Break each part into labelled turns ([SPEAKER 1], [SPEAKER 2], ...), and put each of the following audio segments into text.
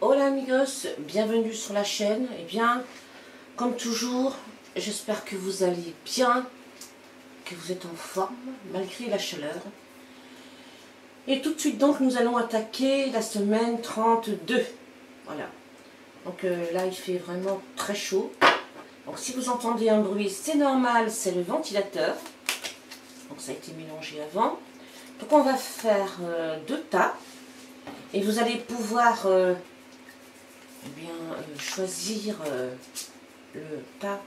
[SPEAKER 1] Hola amigos, bienvenue sur la chaîne. Eh bien, comme toujours, j'espère que vous allez bien, que vous êtes en forme, malgré la chaleur. Et tout de suite donc, nous allons attaquer la semaine 32. Voilà. Donc là, il fait vraiment très chaud. Donc si vous entendez un bruit, c'est normal, c'est le ventilateur. Donc ça a été mélangé avant. Donc on va faire 2 tas. Et vous allez pouvoir choisir le tas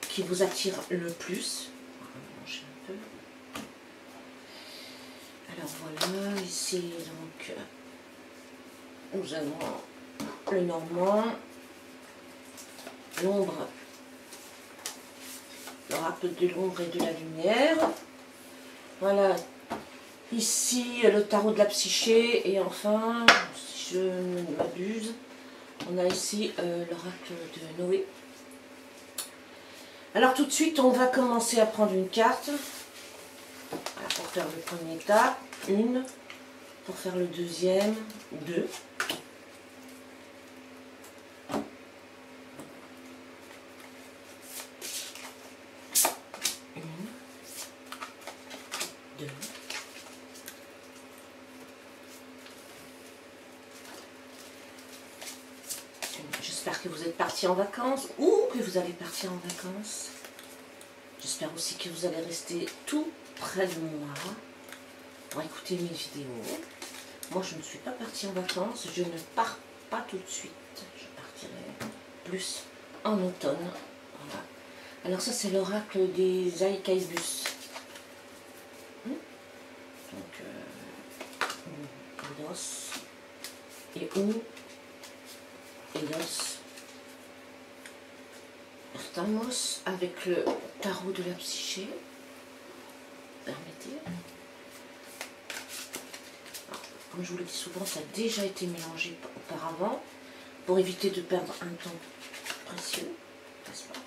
[SPEAKER 1] qui vous attire le plus. On va mélanger un peu. Alors voilà, ici donc nous avons le normand, l'ombre, le rappel de l'ombre et de la lumière. Voilà, ici le tarot de la psyché et enfin, si je ne m'abuse, on a ici l'oracle de Noé. Alors tout de suite, on va commencer à prendre une carte. Voilà, pour faire le premier tas, une. Pour faire le deuxième, 2. Une, 2. J'espère que vous êtes partis en vacances ou que vous allez partir en vacances. J'espère aussi que vous allez rester tout près de moi pour écouter mes vidéos. Moi, je ne suis pas partie en vacances. Je ne pars pas tout de suite. Je partirai plus en automne. Voilà. Alors ça, c'est l'oracle des Aïkaïbus. Donc, Eidos et Eidos. Estamos avec le tarot de la psyché. Permettez. Alors, comme je vous le dis souvent, ça a déjà été mélangé auparavant pour éviter de perdre un temps précieux, n'est-ce pas?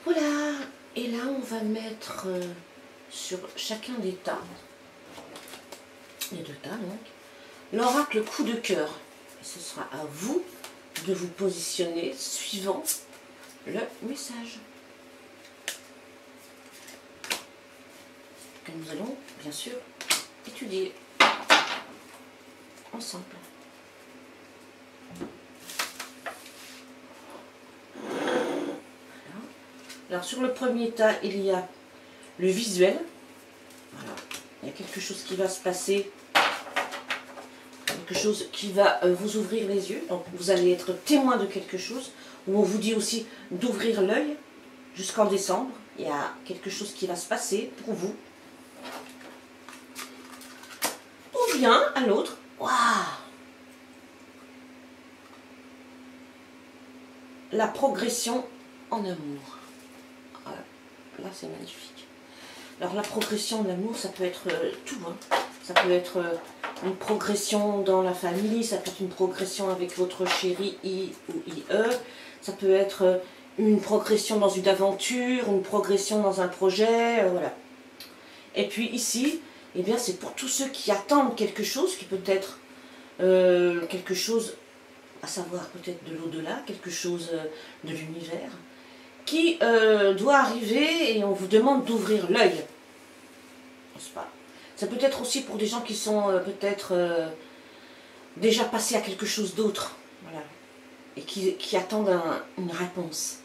[SPEAKER 1] Voilà. Et là, on va mettre sur chacun des tas, les 2 tas donc, l'oracle coup de cœur. Et ce sera à vous de vous positionner suivant le message que nous allons bien sûr étudier ensemble. Voilà. Alors sur le premier tas, il y a le visuel. Voilà. Il y a quelque chose qui va se passer, quelque chose qui va vous ouvrir les yeux. Donc vous allez être témoin de quelque chose, où on vous dit aussi d'ouvrir l'œil jusqu'en décembre. Il y a quelque chose qui va se passer pour vous. Ou bien à l'autre, waouh, la progression en amour. Voilà. Là c'est magnifique. Alors la progression en amour, ça peut être tout. Ça peut être une progression dans la famille, ça peut être une progression avec votre chéri I ou IE, ça peut être une progression dans une aventure, une progression dans un projet, voilà. Et puis ici, eh bien c'est pour tous ceux qui attendent quelque chose, qui peut être quelque chose, à savoir peut-être de l'au-delà, quelque chose de l'univers, qui doit arriver et on vous demande d'ouvrir l'œil, n'est-ce pas? Ça peut être aussi pour des gens qui sont peut-être déjà passés à quelque chose d'autre, voilà, et qui attendent une réponse.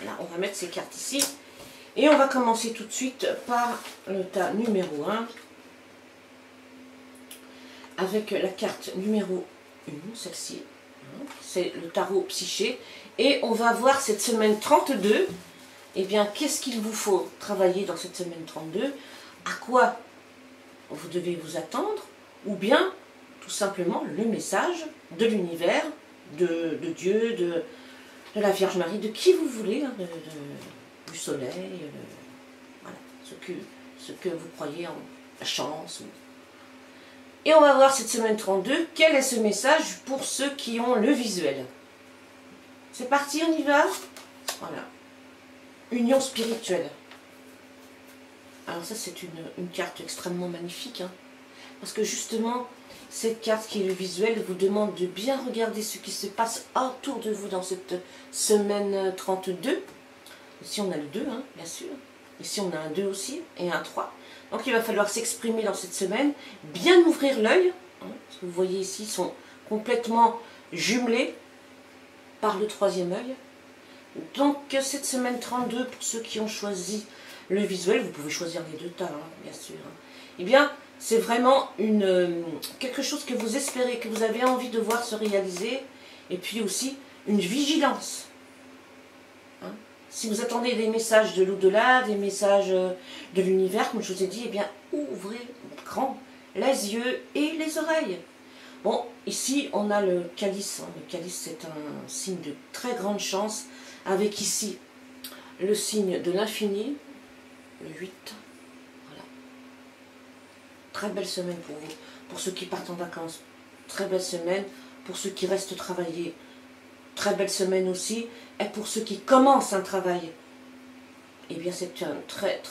[SPEAKER 1] Là, on va mettre ces cartes ici, et on va commencer tout de suite par le tas numéro 1, avec la carte numéro 1, celle-ci, c'est le tarot psyché, et on va voir cette semaine 32. Eh bien, qu'est-ce qu'il vous faut travailler dans cette semaine 32? À quoi vous devez vous attendre? Ou bien, tout simplement, le message de l'univers, de Dieu, de la Vierge Marie, de qui vous voulez, hein, du soleil, voilà, ce que vous croyez en la chance. Et on va voir cette semaine 32, quel est ce message pour ceux qui ont le visuel. C'est parti, on y va? Voilà. Union spirituelle. Alors ça, c'est une carte extrêmement magnifique, hein, parce que justement, cette carte qui est le visuel vous demande de bien regarder ce qui se passe autour de vous dans cette semaine 32. Ici, on a le 2, hein, bien sûr. Ici, on a un 2 aussi, et un 3. Donc, il va falloir s'exprimer dans cette semaine, bien ouvrir l'œil, hein, parce que vous voyez ici, ils sont complètement jumelés par le troisième œil. Donc, cette semaine 32, pour ceux qui ont choisi le visuel, vous pouvez choisir les deux tas, hein, bien sûr. Hein. Eh bien, c'est vraiment quelque chose que vous espérez, que vous avez envie de voir se réaliser, et puis aussi une vigilance. Hein. Si vous attendez des messages de l'au-delà, des messages de l'univers, comme je vous ai dit, eh bien, ouvrez grand les yeux et les oreilles. Bon, ici, on a le calice. Hein. Le calice, c'est un signe de très grande chance, avec ici le signe de l'infini, le 8. Voilà. Très belle semaine pour vous. Pour ceux qui partent en vacances, très belle semaine. Pour ceux qui restent travailler, très belle semaine aussi. Et pour ceux qui commencent un travail, eh bien c'est un très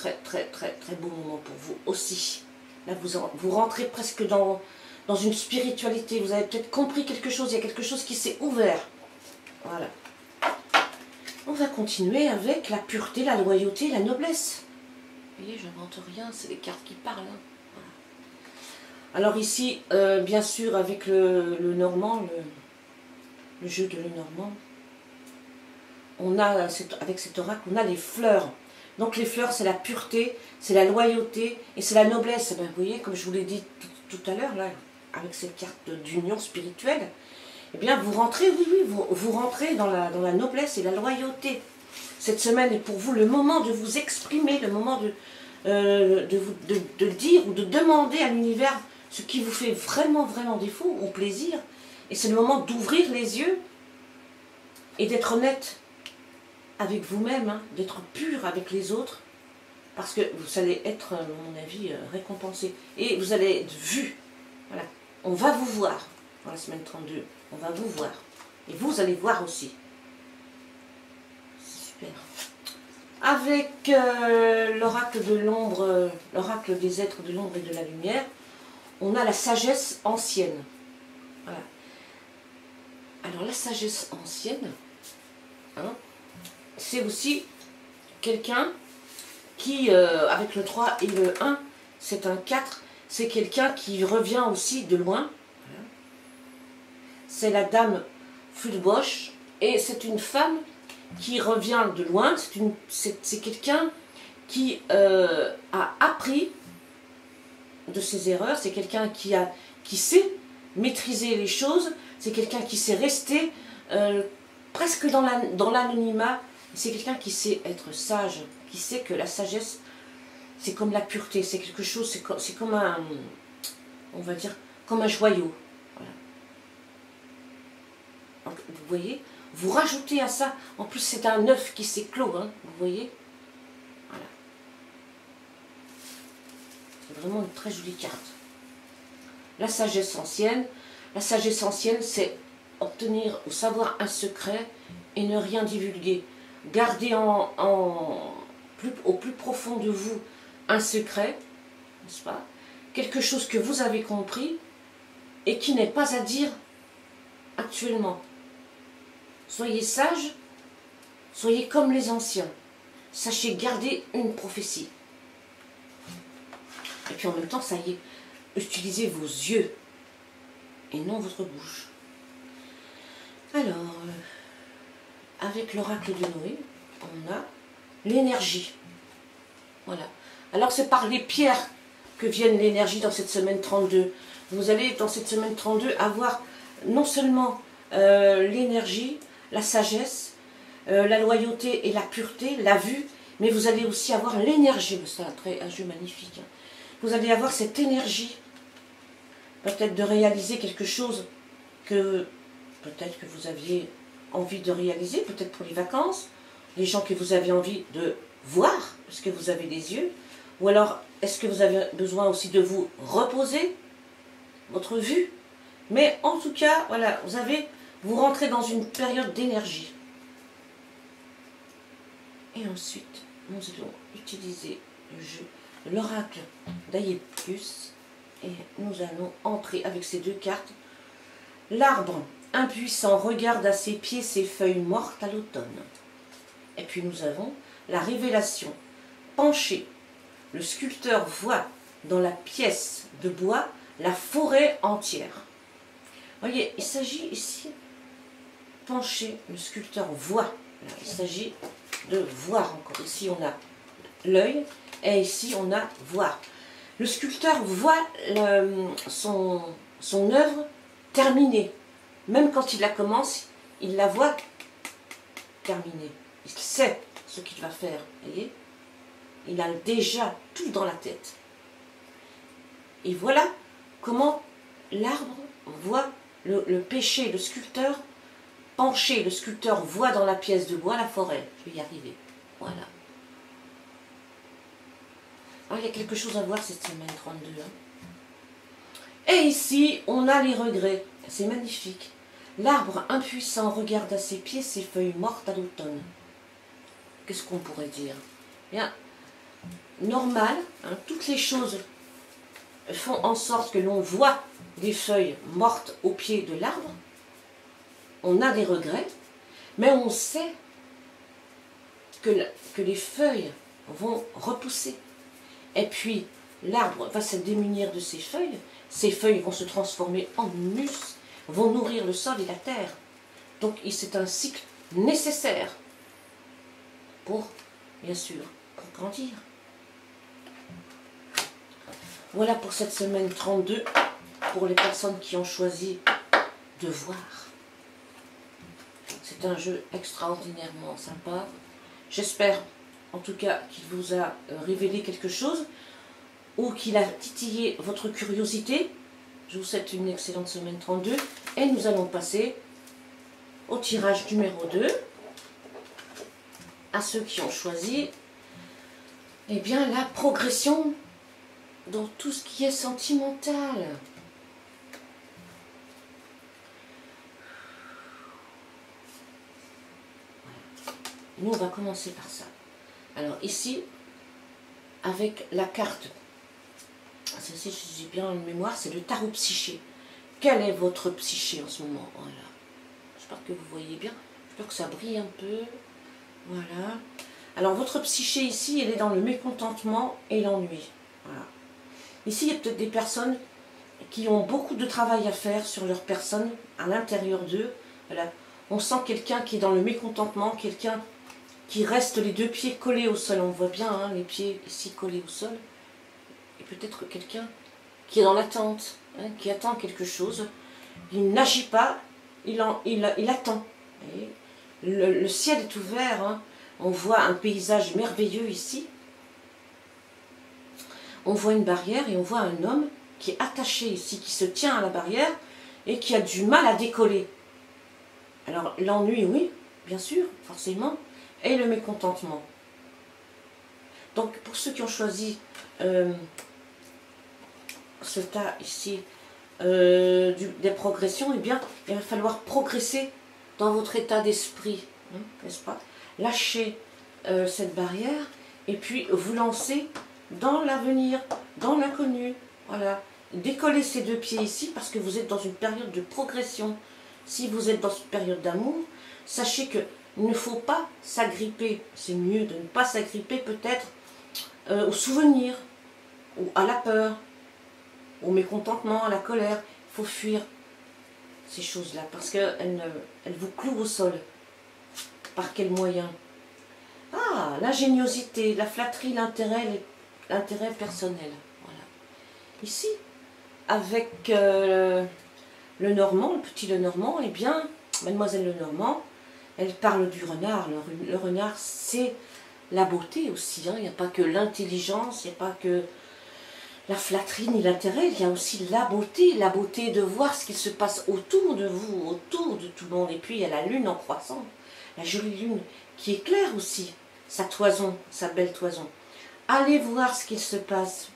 [SPEAKER 1] beau moment pour vous aussi. Là, vous rentrez presque dans une spiritualité. Vous avez peut-être compris quelque chose. Il y a quelque chose qui s'est ouvert. Voilà. On va continuer avec la pureté, la loyauté, la noblesse. Vous voyez, je n'invente rien, c'est les cartes qui parlent. Hein. Voilà. Alors ici, bien sûr, avec le Normand, le jeu de Lenormand, on a, avec cet oracle, on a les fleurs. Donc les fleurs, c'est la pureté, c'est la loyauté et c'est la noblesse. Ben, vous voyez, comme je vous l'ai dit tout à l'heure, là, avec cette carte d'union spirituelle, eh bien, vous rentrez, vous rentrez dans la noblesse et la loyauté. Cette semaine est pour vous le moment de vous exprimer, le moment de dire ou de demander à l'univers ce qui vous fait vraiment défaut ou plaisir. Et c'est le moment d'ouvrir les yeux et d'être honnête avec vous-même, hein, d'être pur avec les autres, parce que vous allez être, à mon avis, récompensé. Et vous allez être vu. Voilà. On va vous voir dans la semaine 32. On va vous voir. Et vous allez voir aussi. C'est super. Avec l'oracle de l'ombre, l'oracle des êtres de l'ombre et de la lumière, on a la sagesse ancienne. Voilà. Alors la sagesse ancienne, hein, c'est aussi quelqu'un qui, avec le 3 et le 1, c'est un 4, c'est quelqu'un qui revient aussi de loin. Voilà. C'est la dame Fulbosch, et c'est une femme qui revient de loin, c'est quelqu'un qui a appris de ses erreurs, c'est quelqu'un qui sait maîtriser les choses, c'est quelqu'un qui sait rester presque dans l'anonymat, c'est quelqu'un qui sait être sage, qui sait que la sagesse, c'est comme la pureté, c'est quelque chose, c'est comme un, on va dire, comme un joyau. Voilà. Donc, vous voyez, vous rajoutez à ça, en plus c'est un œuf qui s'éclot, hein, vous voyez. Voilà. C'est vraiment une très jolie carte. La sagesse ancienne, c'est obtenir ou savoir un secret et ne rien divulguer. Gardez au plus profond de vous un secret, n'est-ce pas? Quelque chose que vous avez compris et qui n'est pas à dire actuellement. Soyez sages, soyez comme les anciens. Sachez garder une prophétie. Et puis en même temps, ça y est, utilisez vos yeux et non votre bouche. Alors, avec l'oracle de Noé, on a l'énergie. Voilà. Alors c'est par les pierres que viennent l'énergie dans cette semaine 32. Vous allez dans cette semaine 32 avoir non seulement l'énergie, la sagesse, la loyauté et la pureté, la vue, mais vous allez aussi avoir l'énergie. C'est un jeu magnifique. Hein. Vous allez avoir cette énergie, peut-être de réaliser quelque chose que peut-être que vous aviez envie de réaliser, peut-être pour les vacances, les gens que vous avez envie de voir, parce que vous avez des yeux, ou alors est-ce que vous avez besoin aussi de vous reposer, votre vue, mais en tout cas, voilà, vous rentrez dans une période d'énergie. Et ensuite, nous allons utiliser le jeu l'oracle d'Aïepius. Et nous allons entrer avec ces deux cartes. L'arbre impuissant regarde à ses pieds ses feuilles mortes à l'automne. Et puis nous avons la révélation. Penché, le sculpteur voit dans la pièce de bois la forêt entière. Voyez, il s'agit ici, penché, le sculpteur voit. Il s'agit de voir encore. Ici on a l'œil et ici on a voir. Le sculpteur voit son œuvre terminée. Même quand il la commence, il la voit terminée. Il sait ce qu'il va faire. Voyez, il a déjà tout dans la tête. Et voilà comment l'arbre voit le péché, le sculpteur penché. Le sculpteur voit dans la pièce de bois la forêt. Je vais y arriver. Voilà. Alors, il y a quelque chose à voir cette semaine 32. Hein. Et ici, on a les regrets. C'est magnifique. L'arbre impuissant regarde à ses pieds ses feuilles mortes à l'automne. Qu'est-ce qu'on pourrait dire? Bien, normal, hein, toutes les choses font en sorte que l'on voit des feuilles mortes au pied de l'arbre. On a des regrets, mais on sait que les feuilles vont repousser. Et puis, l'arbre va se démunir de ses feuilles vont se transformer en humus, vont nourrir le sol et la terre. Donc, c'est un cycle nécessaire pour, bien sûr, pour grandir. Voilà pour cette semaine 32, pour les personnes qui ont choisi de voir. C'est un jeu extraordinairement sympa. J'espère, en tout cas, qu'il vous a révélé quelque chose ou qu'il a titillé votre curiosité. Je vous souhaite une excellente semaine 32 et nous allons passer au tirage numéro 2 à ceux qui ont choisi eh bien, la progression dans tout ce qui est sentimental. Nous, on va commencer par ça. Alors ici, avec la carte, celle-ci, je dis bien en mémoire, c'est le tarot psyché. Quelle est votre psyché en ce moment? Voilà. J'espère que vous voyez bien. J'espère que ça brille un peu. Voilà. Alors votre psyché ici, elle est dans le mécontentement et l'ennui. Voilà. Ici, il y a peut-être des personnes qui ont beaucoup de travail à faire sur leur personne, à l'intérieur d'eux. Voilà. On sent quelqu'un qui est dans le mécontentement, quelqu'un qui reste les deux pieds collés au sol. On voit bien hein, les pieds ici collés au sol. Et peut-être quelqu'un qui est dans l'attente, hein, qui attend quelque chose. Il n'agit pas, il attend. Le ciel est ouvert, hein. On voit un paysage merveilleux ici. On voit une barrière et on voit un homme qui est attaché ici, qui se tient à la barrière et qui a du mal à décoller. Alors l'ennui, oui, bien sûr, forcément, et le mécontentement. Donc pour ceux qui ont choisi ce tas ici des progressions, eh bien il va falloir progresser dans votre état d'esprit, hein, n'est-ce pas? Lâcher cette barrière et puis vous lancer dans l'avenir, dans l'inconnu. Voilà. Décoller ces deux pieds ici parce que vous êtes dans une période de progression. Si vous êtes dans une période d'amour, sachez qu'il ne faut pas s'agripper. C'est mieux de ne pas s'agripper peut-être au souvenir, ou à la peur, au mécontentement, à la colère. Il faut fuir ces choses-là parce qu'elles vous clouent au sol. Par quel moyen? Ah, l'ingéniosité, la flatterie, l'intérêt personnel. Voilà. Ici, avec le Normand, le petit Lenormand, eh bien, Mademoiselle Lenormand, elle parle du renard. Le renard, c'est la beauté aussi. Hein. Il n'y a pas que l'intelligence, il n'y a pas que la flatterie ni l'intérêt, il y a aussi la beauté de voir ce qui se passe autour de vous, autour de tout le monde. Et puis, il y a la lune en croissant, la jolie lune qui éclaire aussi sa toison, sa belle toison. Allez voir ce qu'il se passe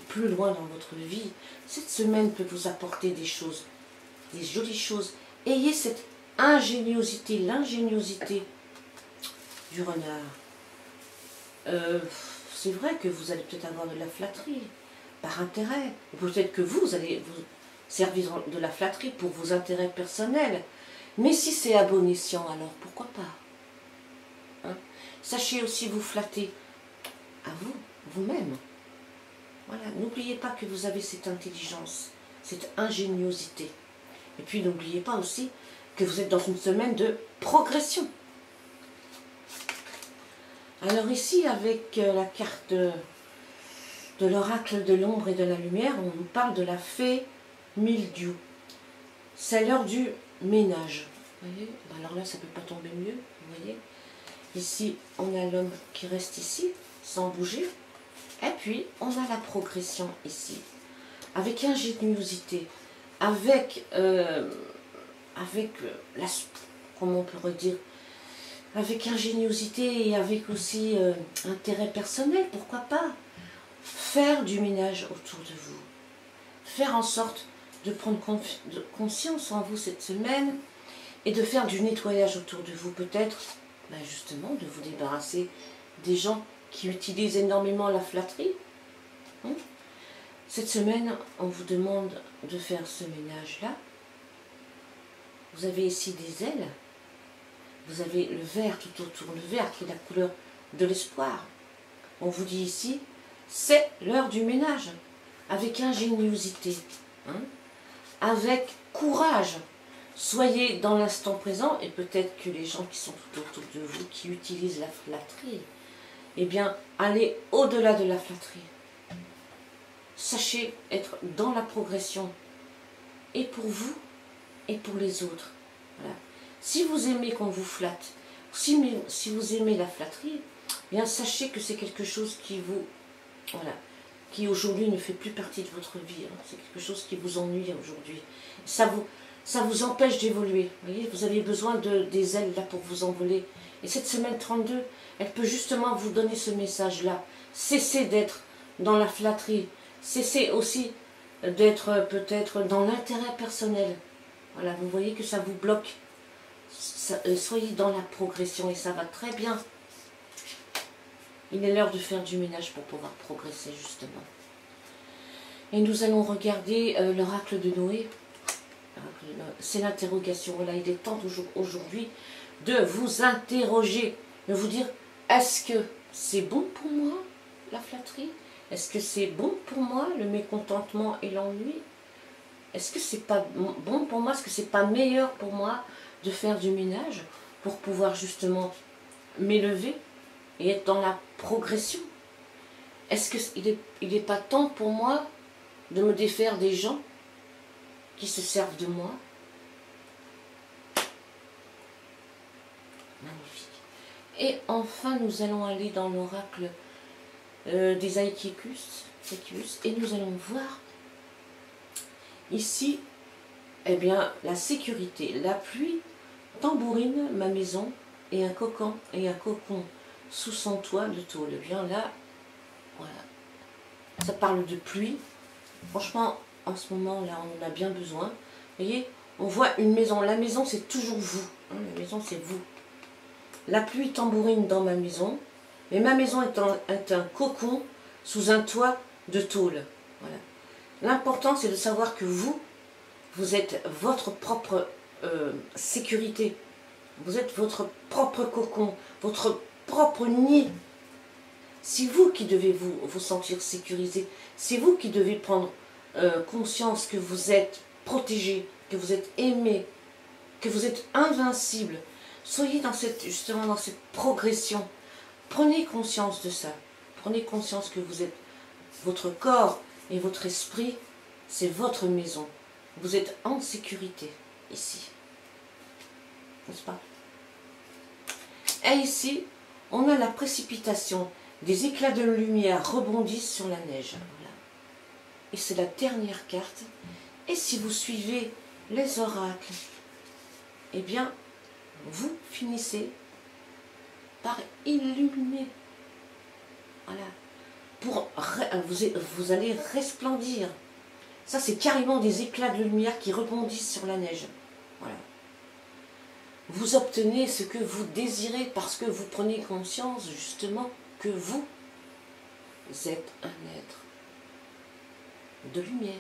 [SPEAKER 1] plus loin dans votre vie. Cette semaine peut vous apporter des choses, des jolies choses. Ayez cette ingéniosité, l'ingéniosité du renard. c'est vrai que vous allez peut-être avoir de la flatterie, par intérêt. Peut-être que vous allez vous servir de la flatterie pour vos intérêts personnels. Mais si c'est à bon escient, alors pourquoi pas, hein? Sachez aussi vous flatter à vous, vous-même. Voilà, n'oubliez pas que vous avez cette intelligence, cette ingéniosité. Et puis n'oubliez pas aussi que vous êtes dans une semaine de progression. Alors ici, avec la carte de l'oracle de l'ombre et de la lumière, on nous parle de la fée Mildiou. C'est l'heure du ménage. Vous voyez? Alors là, ça ne peut pas tomber mieux. Vous voyez? Ici, on a l'homme qui reste ici, sans bouger. Et puis, on a la progression ici, avec ingéniosité, avec comment on peut redire, avec ingéniosité et avec aussi intérêt personnel, pourquoi pas, faire du ménage autour de vous, faire en sorte de prendre conscience en vous cette semaine et de faire du nettoyage autour de vous, peut-être, justement, de vous débarrasser des gens qui utilisent énormément la flatterie. Cette semaine, on vous demande de faire ce ménage-là. Vous avez ici des ailes. Vous avez le vert tout autour, le vert qui est la couleur de l'espoir. On vous dit ici, c'est l'heure du ménage, avec ingéniosité, avec courage. Soyez dans l'instant présent, et peut-être que les gens qui sont tout autour de vous, qui utilisent la flatterie, eh bien, allez au-delà de la flatterie. Sachez être dans la progression, et pour vous, et pour les autres. Voilà. Si vous aimez qu'on vous flatte, si vous aimez la flatterie, eh bien, sachez que c'est quelque chose qui vous, qui aujourd'hui ne fait plus partie de votre vie. C'est quelque chose qui vous ennuie aujourd'hui. Ça vous empêche d'évoluer. Vous avez besoin des ailes là pour vous envoler. Et cette semaine 32, elle peut justement vous donner ce message-là. Cessez d'être dans la flatterie. Cessez aussi d'être peut-être dans l'intérêt personnel. Voilà, vous voyez que ça vous bloque. Soyez dans la progression et ça va très bien. Il est l'heure de faire du ménage pour pouvoir progresser justement. Et nous allons regarder l'oracle de Noé. C'est l'interrogation. Voilà, il est temps aujourd'hui de vous interroger, de vous dire, est-ce que c'est bon pour moi la flatterie? Est-ce que c'est bon pour moi le mécontentement et l'ennui? Est-ce que c'est pas bon pour moi? Est-ce que c'est pas meilleur pour moi de faire du ménage pour pouvoir justement m'élever et être dans la progression? Est-ce qu'il n'est pas temps pour moi de me défaire des gens qui se servent de moi? Magnifique. Et enfin, nous allons aller dans l'oracle des Aïkicus, et nous allons voir ici, eh bien, la sécurité, la pluie tambourine ma maison et un cocon sous son toit de tôle. Eh bien là, voilà, ça parle de pluie. Franchement, en ce moment là, on en a bien besoin. Vous voyez, on voit une maison. La maison, c'est toujours vous. La maison, c'est vous. La pluie tambourine dans ma maison, mais ma maison est un cocon sous un toit de tôle. Voilà. L'important, c'est de savoir que vous êtes votre propre sécurité. Vous êtes votre propre cocon, votre propre nid. C'est vous qui devez vous sentir sécurisé. C'est vous qui devez prendre conscience que vous êtes protégé, que vous êtes aimé, que vous êtes invincible. Soyez justement dans cette progression. Prenez conscience de ça. Prenez conscience que vous êtes votre corps et votre esprit, c'est votre maison. Vous êtes en sécurité ici. N'est-ce pas? Et ici, on a la précipitation. Des éclats de lumière rebondissent sur la neige. Voilà. Et c'est la dernière carte. Et si vous suivez les oracles, eh bien, vous finissez par illuminer. Voilà. Vous allez resplendir. Ça, c'est carrément des éclats de lumière qui rebondissent sur la neige. Voilà. Vous obtenez ce que vous désirez parce que vous prenez conscience, justement, que vous êtes un être de lumière.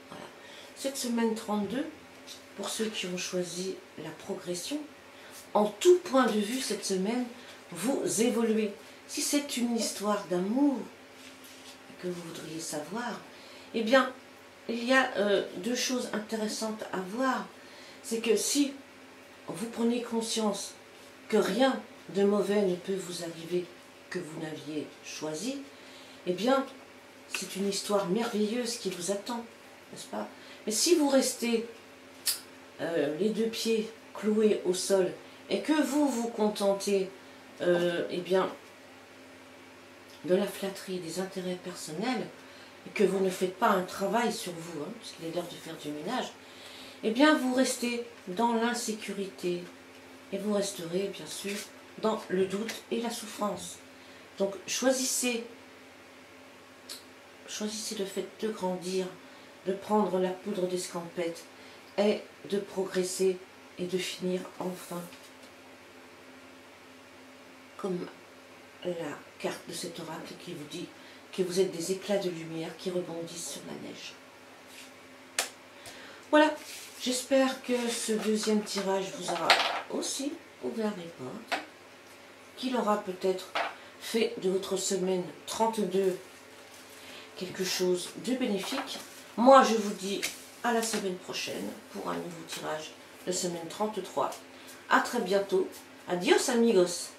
[SPEAKER 1] Voilà. Cette semaine 32, pour ceux qui ont choisi la progression, en tout point de vue cette semaine, vous évoluez. Si c'est une histoire d'amour que vous voudriez savoir, eh bien, il y a deux choses intéressantes à voir. C'est que si vous prenez conscience que rien de mauvais ne peut vous arriver que vous n'aviez choisi, eh bien, c'est une histoire merveilleuse qui vous attend, n'est-ce pas? Mais si vous restez les deux pieds cloués au sol et que vous vous contentez eh bien, de la flatterie, des intérêts personnels, et que vous ne faites pas un travail sur vous, hein, parce qu'il est l'heure de faire du ménage, eh bien vous restez dans l'insécurité et vous resterez bien sûr dans le doute et la souffrance. Donc choisissez le fait de grandir, de prendre la poudre d'escampette et de progresser et de finir enfin comme la carte de cet oracle qui vous dit que vous êtes des éclats de lumière qui rebondissent sur la neige. Voilà, j'espère que ce deuxième tirage vous aura aussi ouvert les portes, qu'il aura peut-être fait de votre semaine 32 quelque chose de bénéfique. Moi, je vous dis à la semaine prochaine pour un nouveau tirage de semaine 33. À très bientôt. Adios amigos.